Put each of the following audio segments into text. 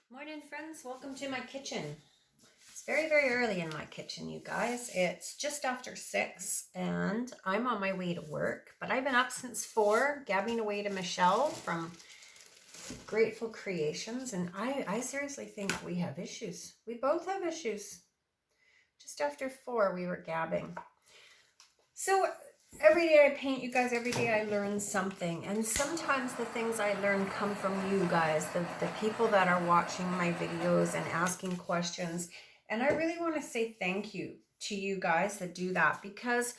Morning, friends. Welcome to my kitchen. It's very, very early in my kitchen, you guys. It's just after 6 and I'm on my way to work, but I've been up since 4, gabbing away to Michelle from Grateful Creations, and I seriously think we have issues. We both have issues. Just after 4, we were gabbing. So every day I paint, you guys, every day I learn something. And sometimes the things I learn come from you guys, the people that are watching my videos and asking questions. And I really want to say thank you to you guys that do that, because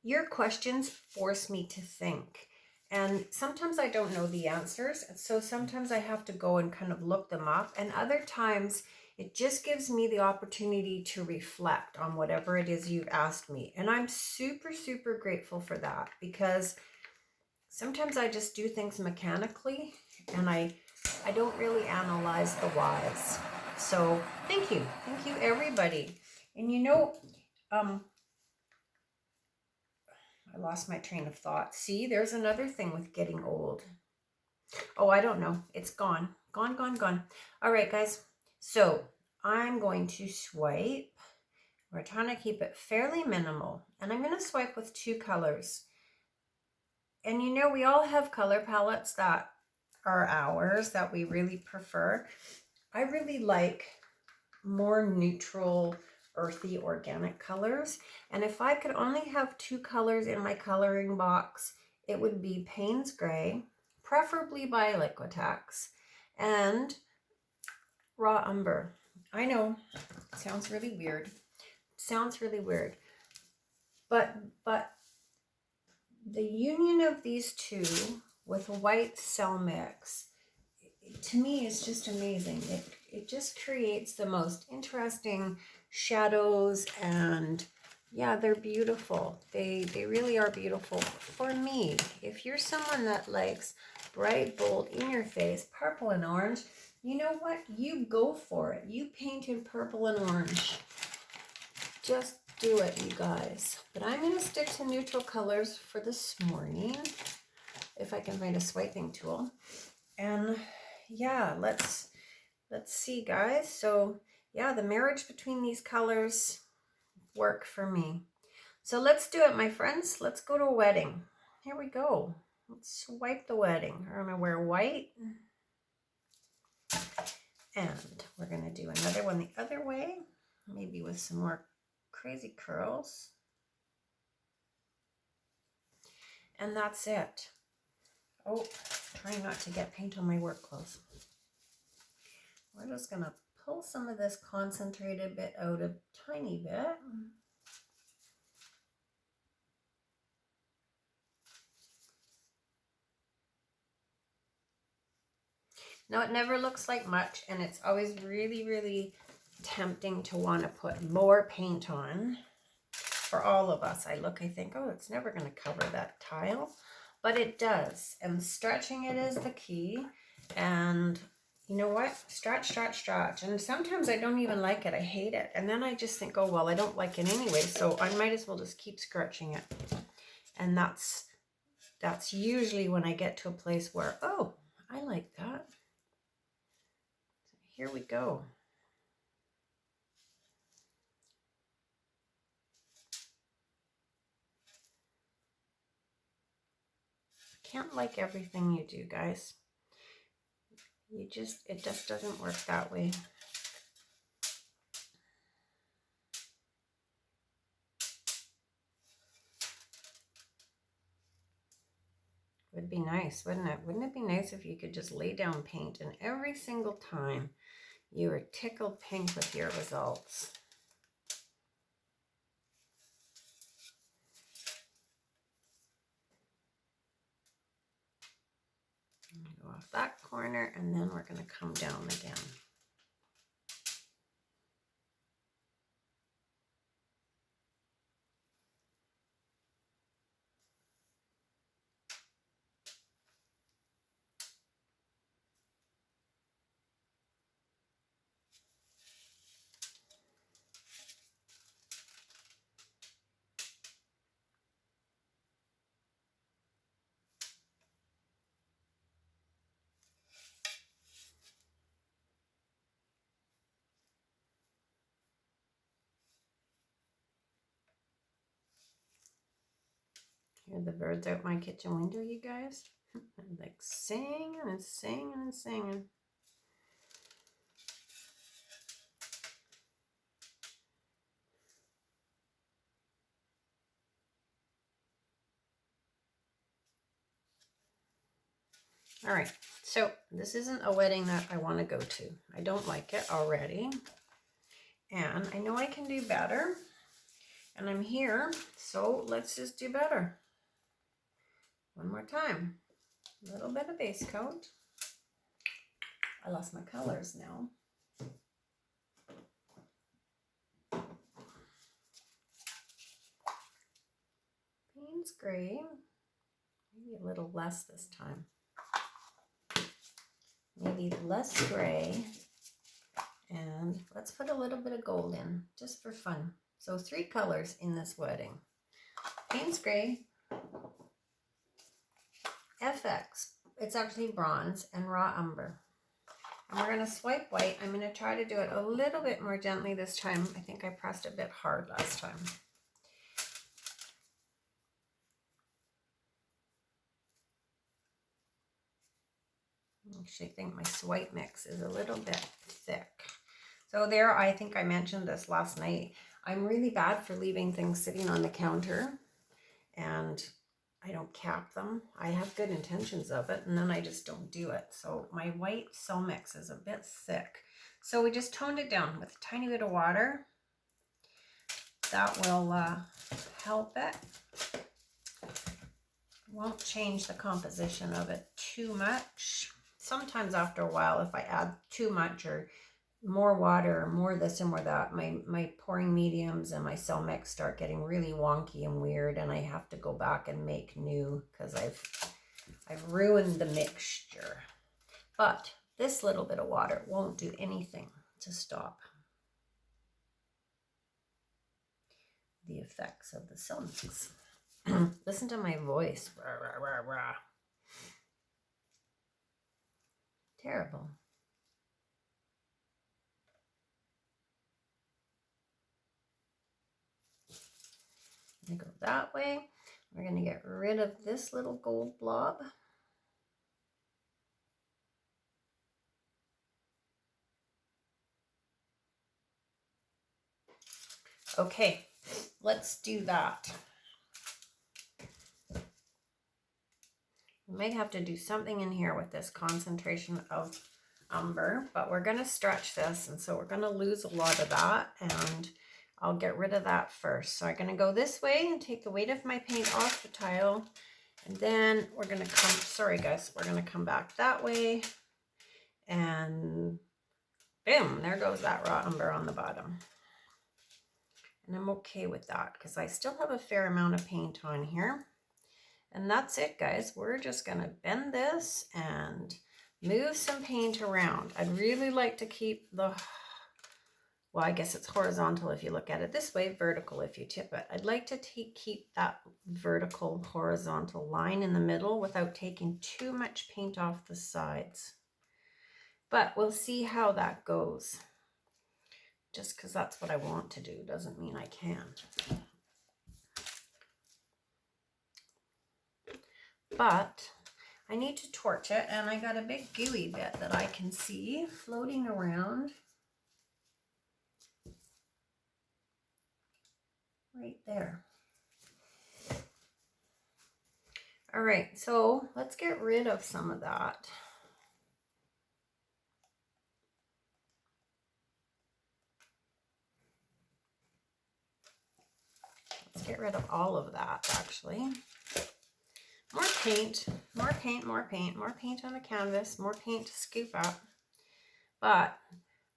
your questions force me to think. And sometimes I don't know the answers. So sometimes I have to go and kind of look them up. And other times it just gives me the opportunity to reflect on whatever it is you've asked me. And I'm super, super grateful for that, because sometimes I just do things mechanically and I don't really analyze the whys. So thank you. Thank you, everybody. And you know, I lost my train of thought. See, there's another thing with getting old. Oh, I don't know. It's gone. Gone, gone, gone. All right, guys. So I'm going to swipe. We're trying to keep it fairly minimal. And I'm going to swipe with 2 colors. And you know, we all have color palettes that are ours, that we really prefer. I really like more neutral, earthy, organic colors. And if I could only have 2 colors in my coloring box, it would be Paynes Gray, preferably by Liquitex, and raw umber. I know, it sounds really weird. But the union of these two with a white cell mix, to me, is just amazing. It just creates the most interesting shadows, and yeah, they're beautiful. They really are beautiful. For me, if you're someone that likes bright, bold, in your face, purple and orange, you know what? You go for it. You paint in purple and orange. Just do it, you guys. But I'm going to stick to neutral colors for this morning, if I can find a swiping tool. And yeah, let's see, guys. So yeah, the marriage between these colors work for me. So let's do it, my friends. Let's go to a wedding. Here we go. Let's swipe the wedding. I'm going to wear white. And we're going to do another one the other way, maybe with some more crazy curls. And that's it. Oh, trying not to get paint on my work clothes. We're just going to pull some of this concentrated bit out a tiny bit. Now, it never looks like much, and it's always really, really tempting to want to put more paint on. For all of us, I think, oh, it's never going to cover that tile. But it does, and stretching it is the key. And you know what? Stretch, stretch, stretch. And sometimes I don't even like it. I hate it. And then I just think, oh, well, I don't like it anyway, so I might as well just keep stretching it. And that's usually when I get to a place where, oh, I like that. So here we go. Can't like everything you do, guys. It just doesn't work that way. Would be nice, wouldn't it? Wouldn't it be nice if you could just lay down paint and every single time you were tickled pink with your results? Go off that corner, and then we're going to come down again. Hear the birds out my kitchen window, you guys? Like singing and singing and singing. All right, so this isn't a wedding that I want to go to. I don't like it already. And I know I can do better. And I'm here, so let's just do better. One more time. A little bit of base coat. I lost my colors now. Paynes gray. Maybe a little less this time. Maybe less gray. And let's put a little bit of gold in, just for fun. So 3 colors in this wedding. Paynes gray, FX, it's actually bronze, and raw umber. And we're going to swipe white. I'm going to try to do it a little bit more gently this time. I think I pressed a bit hard last time. I actually think my swipe mix is a little bit thick. So there, I think I mentioned this last night. I'm really bad for leaving things sitting on the counter, and I don't cap them. I have good intentions of it, and then I just don't do it. So my white cell mix is a bit thick. So we just toned it down with a tiny bit of water. That will help it. Won't change the composition of it too much. Sometimes after a while, if I add too much or more water or more this and more that, my pouring mediums and my cell mix start getting really wonky and weird, and I have to go back and make new because I've ruined the mixture. But this little bit of water won't do anything to stop the effects of the cell mix. Listen to my voice. Rah, rah, rah, rah. Terrible. I'm gonna go that way. We're gonna get rid of this little gold blob. Okay, let's do that. We might have to do something in here with this concentration of umber, but we're gonna stretch this, and so we're gonna lose a lot of that, and I'll get rid of that first. So I'm gonna go this way and take the weight of my paint off the tile, and then we're gonna come, sorry guys, we're gonna come back that way, and boom, there goes that raw umber on the bottom. And I'm okay with that because I still have a fair amount of paint on here. And that's it, guys. We're just gonna bend this and move some paint around. I'd really like to keep the, well, I guess it's horizontal if you look at it this way, vertical if you tip it. I'd like to keep that vertical horizontal line in the middle without taking too much paint off the sides. But we'll see how that goes. Just because that's what I want to do doesn't mean I can't. But I need to torch it, and I got a big gooey bit that I can see floating around right there. All right, so let's get rid of some of that. Let's get rid of all of that, actually. More paint, more paint, more paint, more paint on the canvas, more paint to scoop up. But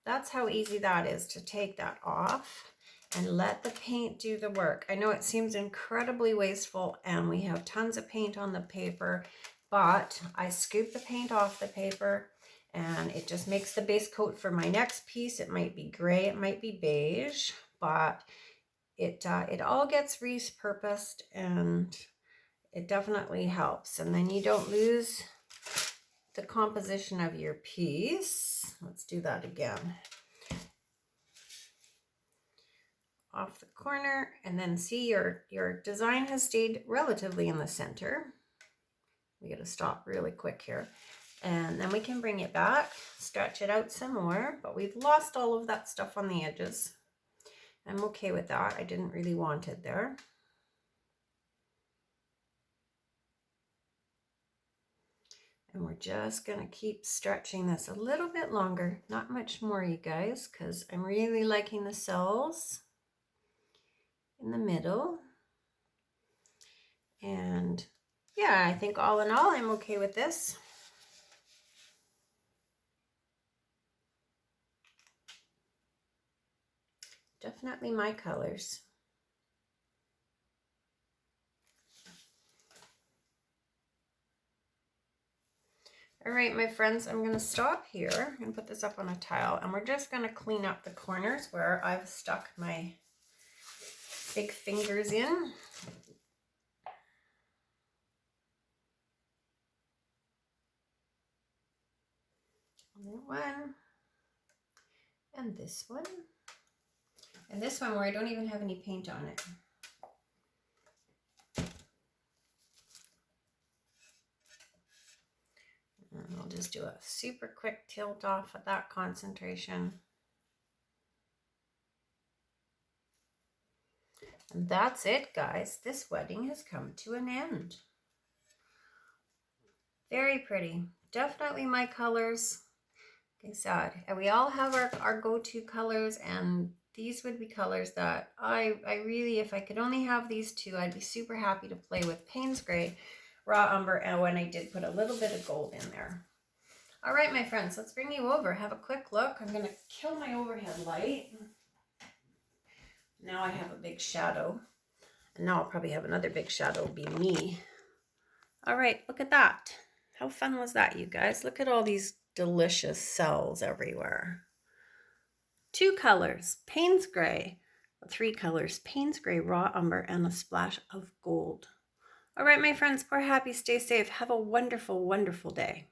that's how easy that is, to take that off and let the paint do the work. I know it seems incredibly wasteful, and we have tons of paint on the paper, but I scoop the paint off the paper, and it just makes the base coat for my next piece. It might be gray, it might be beige, but it all gets repurposed, and it definitely helps. And then you don't lose the composition of your piece. Let's do that again. off the corner, and then see your design has stayed relatively in the center. We got to stop really quick here. And then we can bring it back, stretch it out some more, but we've lost all of that stuff on the edges. I'm okay with that. I didn't really want it there. And we're just going to keep stretching this a little bit longer, not much more, you guys, because I'm really liking the cells in the middle. And yeah, I think all in all, I'm okay with this. Definitely my colors. All right, my friends, I'm going to stop here and put this up on a tile, and we're just going to clean up the corners where I've stuck my big fingers in. One, and this one, and this one where I don't even have any paint on it. And I'll just do a super quick tilt off at that concentration. And that's it, guys. This wedding has come to an end. Very pretty. Definitely my colors. Like I said, and we all have our go-to colors, and these would be colors that I really, if I could only have these two, I'd be super happy to play with. Paynes Gray, Raw Umber, and when I did put a little bit of gold in there. All right, my friends, let's bring you over. Have a quick look. I'm going to kill my overhead light. Now I have a big shadow. And now I'll probably have another big shadow. It'll be me. All right, look at that. How fun was that, you guys? Look at all these delicious cells everywhere. 2 colors, Paynes Gray. 3 colors, Paynes Gray, Raw Umber, and a splash of gold. All right, my friends, we're happy. Stay safe. Have a wonderful, wonderful day.